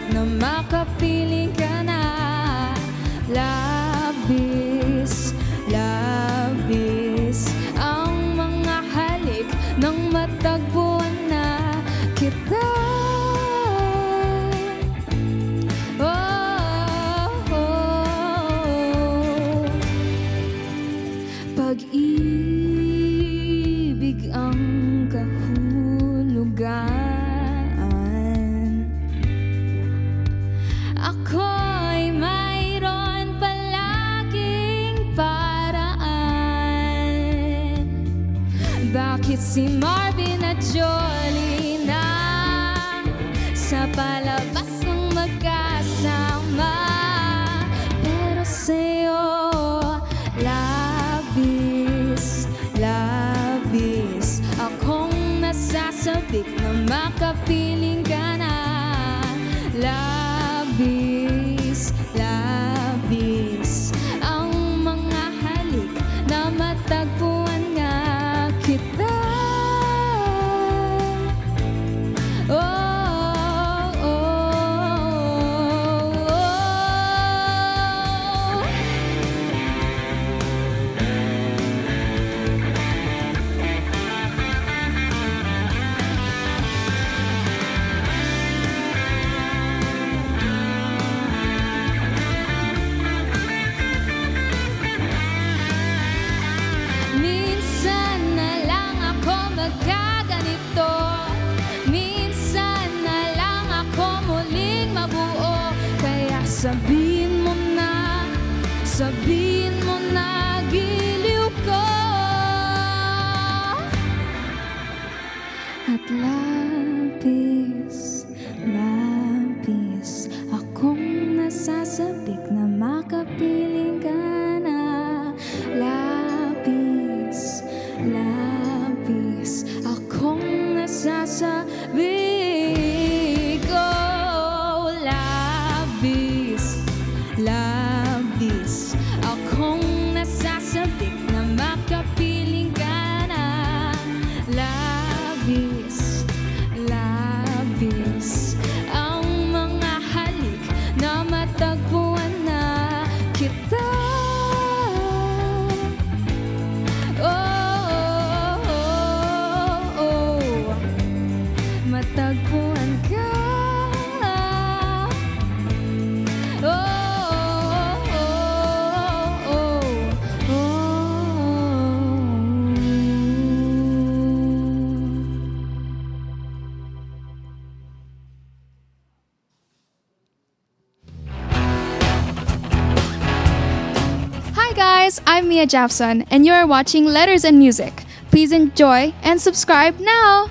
na makapiling ka na. Labis, labis ang mga halik nang matagpuan na kita. Pag-ibig ang kahulugan. Ako'y mayroon palaging paraan. Bakit si Marvin at Jolie na sa palabas ng magkasama, pero sa'yo labis, labis akong nasasabik na makapiling ka na. Labis, labis ang mga halik na matagpuan nga kita. Oh, oh, oh, oh. Minsan na lang ako magkaganito, minsan na lang ako muling mabuo. Kaya sabihin mo na, sabihin mo na giliw ko. At labis, labis akong nasasabik na makapiling ka na. Labis, labis akong nasasabik. Oh, labis, labis akong nasasabik na makapiling ka na. Labis, labis ang mga halik na matagpuan na kita. Matagpuan ka. Oh, oh, oh, oh, oh. Hi guys, I'm Mia Jafson and you're watching Letters and Music. Please enjoy and subscribe now.